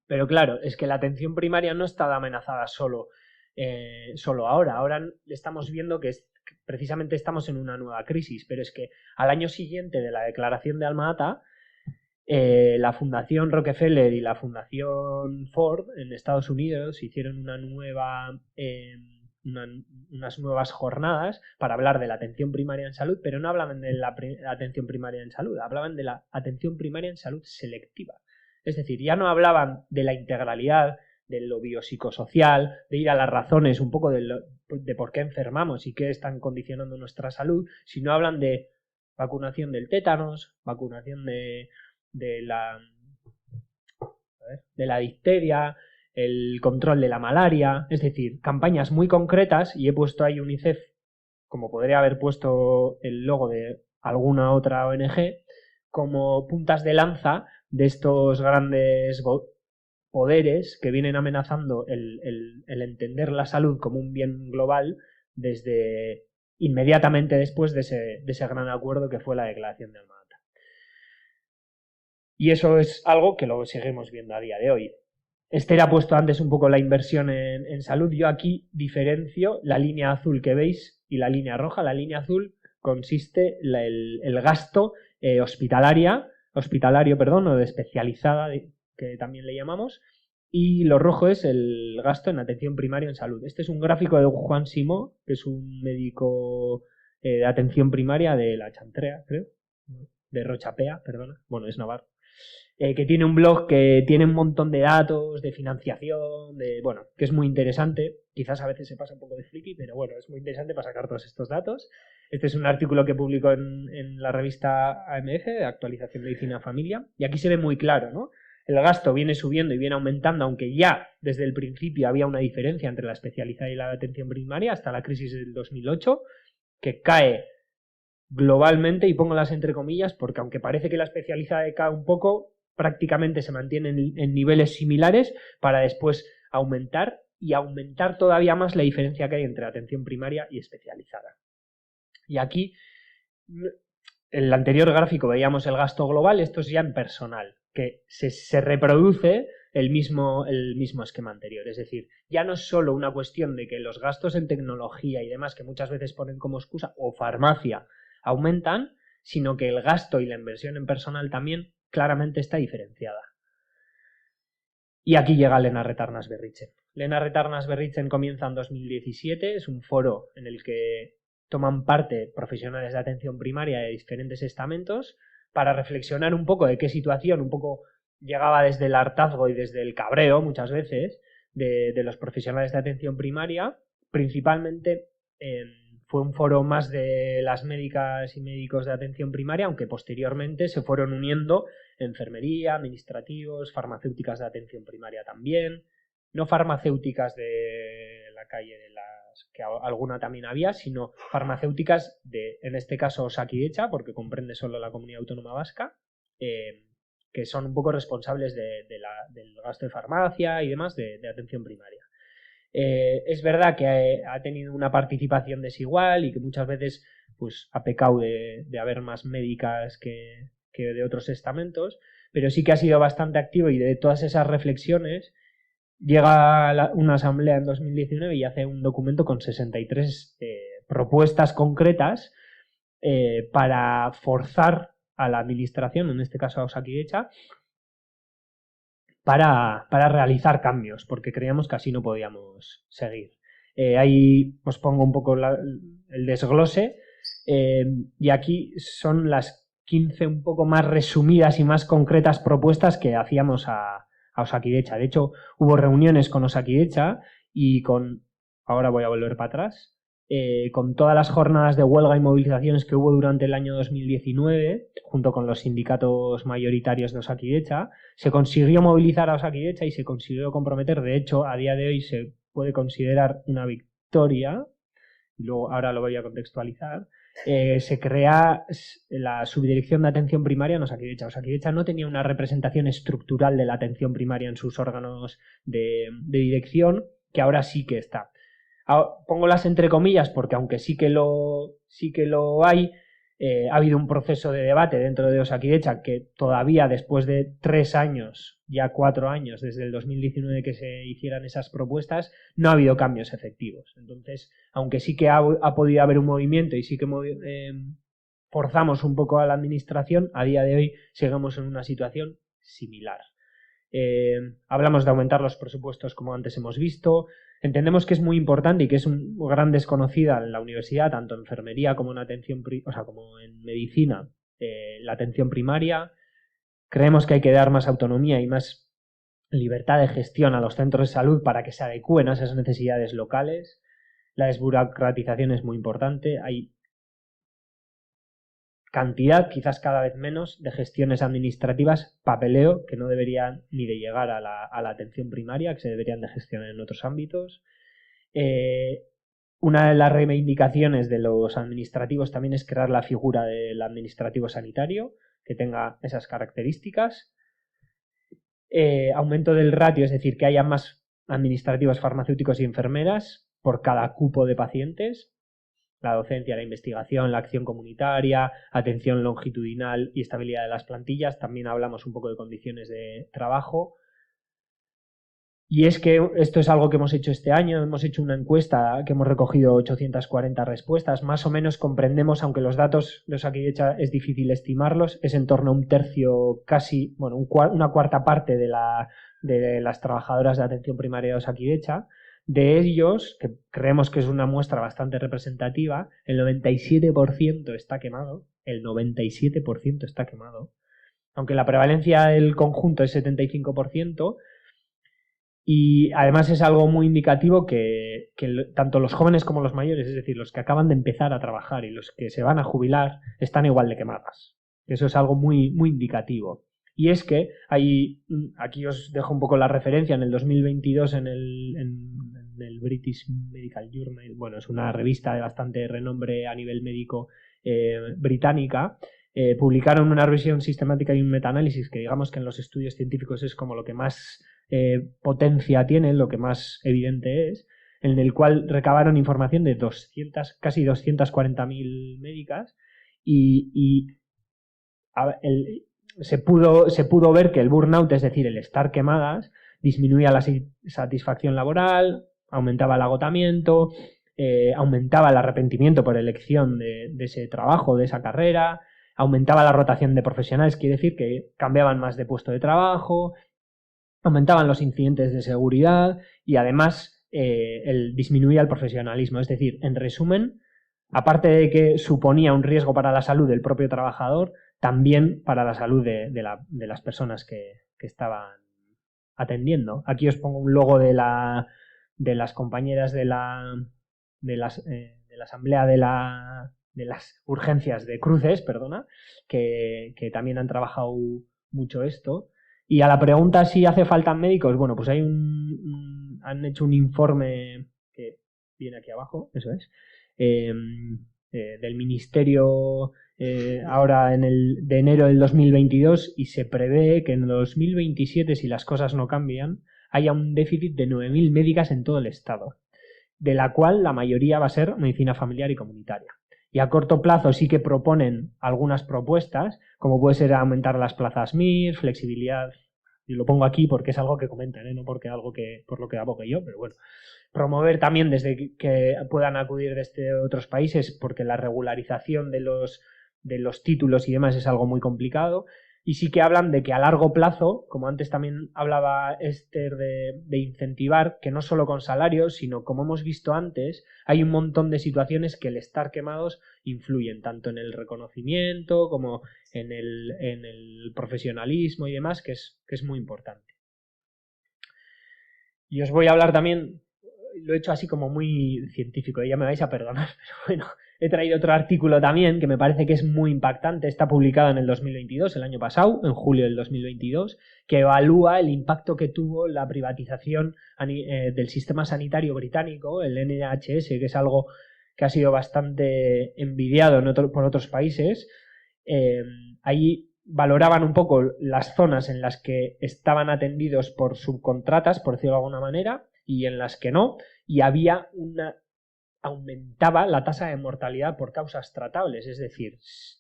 Pero claro, es que la atención primaria no está amenazada solo ahora. Ahora estamos viendo que precisamente estamos en una nueva crisis, pero es que al año siguiente de la declaración de Alma-Ata, la Fundación Rockefeller y la Fundación Ford en Estados Unidos hicieron unas nuevas jornadas para hablar de la atención primaria en salud, pero no hablaban de la atención primaria en salud, hablaban de la atención primaria en salud selectiva. Es decir, ya no hablaban de la integralidad, de lo biopsicosocial, de ir a las razones un poco de por qué enfermamos y qué están condicionando nuestra salud, sino hablan de vacunación del tétanos, vacunación de la difteria, el control de la malaria, es decir, campañas muy concretas, y he puesto ahí UNICEF, como podría haber puesto el logo de alguna otra ONG, como puntas de lanza de estos grandes poderes que vienen amenazando el entender la salud como un bien global desde inmediatamente después de ese gran acuerdo que fue la declaración de Alma-Ata. Y eso es algo que lo seguimos viendo a día de hoy. Esther ha puesto antes un poco la inversión en salud. Yo aquí diferencio la línea azul que veis y la línea roja. La línea azul consiste el gasto hospitalario, o de especializada, que también le llamamos, y lo rojo es el gasto en atención primaria en salud. Este es un gráfico de Juan Simó, que es un médico de atención primaria de la Chantrea, creo, de Rochapea, perdona, bueno, es Navarro. que tiene un blog que tiene un montón de datos, de financiación, bueno, que es muy interesante. Quizás a veces se pasa un poco de friki, pero bueno, es muy interesante para sacar todos estos datos. Este es un artículo que publicó en la revista AMF, de Actualización Medicina Familia, y aquí se ve muy claro, ¿no? El gasto viene subiendo y viene aumentando, aunque ya desde el principio había una diferencia entre la especializada y la atención primaria, hasta la crisis del 2008, que cae globalmente, y pongo las entre comillas, porque aunque parece que la especializada cae un poco, prácticamente se mantiene en niveles similares para después aumentar y aumentar todavía más la diferencia que hay entre atención primaria y especializada. Y aquí, en el anterior gráfico veíamos el gasto global, esto es ya en personal, que se reproduce el mismo esquema anterior. Es decir, ya no es solo una cuestión de que los gastos en tecnología y demás, que muchas veces ponen como excusa, o farmacia, aumentan, sino que el gasto y la inversión en personal también claramente está diferenciada. Y aquí llega Lena Retarnas-Berritzen. Lena Retarnas-Berritzen comienza en 2017, es un foro en el que toman parte profesionales de atención primaria de diferentes estamentos para reflexionar un poco de qué situación un poco llegaba desde el hartazgo y desde el cabreo muchas veces de los profesionales de atención primaria. Principalmente fue un foro más de las médicas y médicos de atención primaria, aunque posteriormente se fueron uniendo enfermería, administrativos, farmacéuticas de atención primaria también, no farmacéuticas de la calle de las que alguna también había, sino farmacéuticas de, en este caso, Osakidetza, porque comprende solo la Comunidad Autónoma Vasca, que son un poco responsables del gasto de farmacia y demás de atención primaria. Es verdad que ha tenido una participación desigual y que muchas veces pues, ha pecado de haber más médicas que de otros estamentos, pero sí que ha sido bastante activo, y de todas esas reflexiones llega una asamblea en 2019 y hace un documento con 63 propuestas concretas para forzar a la administración, en este caso a Osakidetza, para realizar cambios, porque creíamos que así no podíamos seguir. Ahí os pongo un poco el desglose, y aquí son las 15 un poco más resumidas y más concretas propuestas que hacíamos a Osakidetza. De hecho, hubo reuniones con Osakidetza y ahora voy a volver para atrás, con todas las jornadas de huelga y movilizaciones que hubo durante el año 2019, junto con los sindicatos mayoritarios de Osakidetza, se consiguió movilizar a Osakidetza y se consiguió comprometer. De hecho, a día de hoy se puede considerar una victoria, y luego ahora lo voy a contextualizar. Se crea la subdirección de atención primaria en Osakidetza. Osakidetza no tenía una representación estructural de la atención primaria en sus órganos de dirección, que ahora sí que está. Pongo las entre comillas porque aunque sí que lo hay, ha habido un proceso de debate dentro de Osakidetza que todavía después de 3 años, ya 4 años desde el 2019 que se hicieran esas propuestas, no ha habido cambios efectivos. Entonces, aunque sí que ha podido haber un movimiento y sí que forzamos un poco a la administración, a día de hoy seguimos en una situación similar. Hablamos de aumentar los presupuestos, como antes hemos visto. Entendemos que es muy importante y que es una gran desconocida en la universidad, tanto en enfermería como en atención, como en medicina, la atención primaria. Creemos que hay que dar más autonomía y más libertad de gestión a los centros de salud para que se adecúen a esas necesidades locales. La desburocratización es muy importante. Hay cantidad, quizás cada vez menos, de gestiones administrativas, papeleo, que no deberían ni de llegar a la atención primaria, que se deberían de gestionar en otros ámbitos. Una de las reivindicaciones de los administrativos también es crear la figura del administrativo sanitario, que tenga esas características. Aumento del ratio, es decir, que haya más administrativos, farmacéuticos y enfermeras por cada cupo de pacientes. La docencia, la investigación, la acción comunitaria, atención longitudinal y estabilidad de las plantillas. También hablamos un poco de condiciones de trabajo. Y es que esto es algo que hemos hecho este año. Hemos hecho una encuesta que hemos recogido 840 respuestas. Más o menos comprendemos, aunque los datos de Osakidetza es difícil estimarlos, es en torno a un tercio, casi, bueno, una cuarta parte de las trabajadoras de atención primaria de Osakidetza. De ellos, que creemos que es una muestra bastante representativa, el 97% está quemado. El 97% está quemado. aunque la prevalencia del conjunto es 75%, y además es algo muy indicativo que tanto los jóvenes como los mayores, es decir, los que acaban de empezar a trabajar y los que se van a jubilar, están igual de quemadas. Eso es algo muy, muy indicativo. Y es que aquí os dejo un poco la referencia, en el 2022 en el British Medical Journal, bueno, es una revista de bastante renombre a nivel médico británica, publicaron una revisión sistemática y un metaanálisis que digamos que en los estudios científicos es como lo que más potencia tiene, lo que más evidente es, en el cual recabaron información de casi 240.000 médicas y se pudo ver que el burnout, es decir, el estar quemadas, disminuía la satisfacción laboral, aumentaba el agotamiento, aumentaba el arrepentimiento por elección de ese trabajo, de esa carrera, aumentaba la rotación de profesionales, quiere decir que cambiaban más de puesto de trabajo, aumentaban los incidentes de seguridad y además disminuía el profesionalismo. Es decir, en resumen, aparte de que suponía un riesgo para la salud del propio trabajador, también para la salud de las personas que estaban atendiendo. Aquí os pongo un logo de las compañeras de la asamblea de las urgencias de Cruces, perdona, que también han trabajado mucho esto. Y a la pregunta si hace falta médicos, bueno, pues han hecho un informe que viene aquí abajo, eso es, del Ministerio ahora de enero del 2022, y se prevé que en 2027, si las cosas no cambian, haya un déficit de 9.000 médicas en todo el estado, de la cual la mayoría va a ser medicina familiar y comunitaria. Y a corto plazo sí que proponen algunas propuestas, como puede ser aumentar las plazas MIR, flexibilidad, y lo pongo aquí porque es algo que comentan, no porque algo por lo que abogue yo, pero bueno. Promover también desde que puedan acudir desde otros países, porque la regularización de los títulos y demás es algo muy complicado. Y sí que hablan de que a largo plazo, como antes también hablaba Esther, de incentivar, que no solo con salarios, sino como hemos visto antes, hay un montón de situaciones que el estar quemados influyen, tanto en el reconocimiento como en el profesionalismo y demás, que es muy importante. Y os voy a hablar también, lo he hecho así como muy científico, ya me vais a perdonar, pero bueno, he traído otro artículo también que me parece que es muy impactante, está publicado en el 2022, el año pasado, en julio del 2022, que evalúa el impacto que tuvo la privatización del sistema sanitario británico, el NHS, que es algo que ha sido bastante envidiado por otros países. Ahí valoraban un poco las zonas en las que estaban atendidos por subcontratas, por decirlo de alguna manera, y en las que no, y aumentaba la tasa de mortalidad por causas tratables, es decir,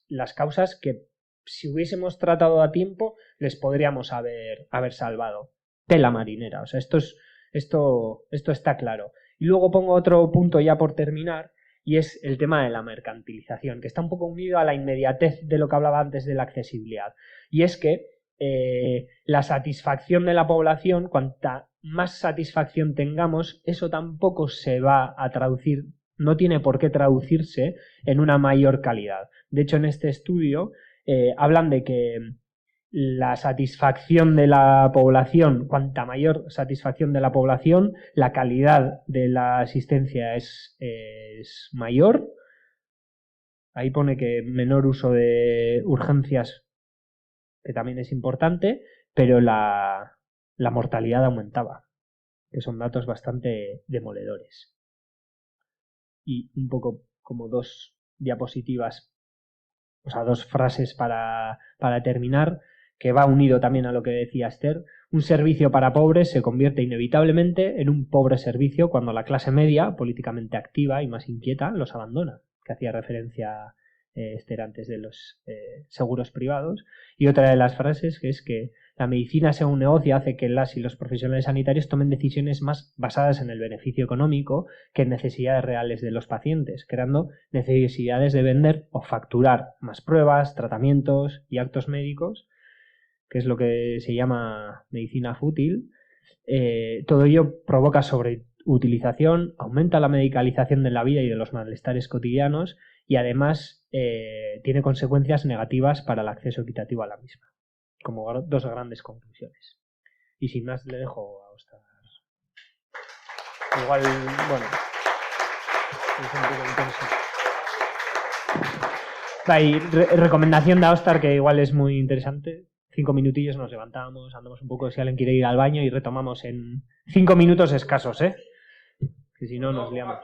las causas que si hubiésemos tratado a tiempo les podríamos haber salvado. Tela marinera, o sea, esto está claro. Y luego pongo otro punto ya por terminar, y es el tema de la mercantilización, que está un poco unido a la inmediatez de lo que hablaba antes de la accesibilidad. Y es que la satisfacción de la población, cuanta más satisfacción tengamos, eso tampoco se va a traducir, no tiene por qué traducirse en una mayor calidad. De hecho, en este estudio hablan de que la satisfacción de la población, cuanta mayor satisfacción de la población, la calidad de la asistencia es mayor. Ahí pone que menor uso de urgencias, que también es importante, pero la mortalidad aumentaba, que son datos bastante demoledores. Y un poco como dos diapositivas, o sea, dos frases para terminar, que va unido también a lo que decía Esther. Un servicio para pobres se convierte inevitablemente en un pobre servicio cuando la clase media, políticamente activa y más inquieta, los abandona, que hacía referencia Esther antes de los seguros privados. Y otra de las frases que es que la medicina sea un negocio hace que las y los profesionales sanitarios tomen decisiones más basadas en el beneficio económico que en necesidades reales de los pacientes, creando necesidades de vender o facturar más pruebas, tratamientos y actos médicos, que es lo que se llama medicina fútil. Todo ello provoca sobreutilización, aumenta la medicalización de la vida y de los malestares cotidianos y además tiene consecuencias negativas para el acceso equitativo a la misma. como dos grandes conclusiones. Y sin más le dejo a Óscar. Igual, bueno, es un poco intenso. Hay recomendación de Óscar que igual es muy interesante. 5 minutillos, nos levantamos, andamos un poco si alguien quiere ir al baño y retomamos en 5 minutos escasos, que si no nos liamos.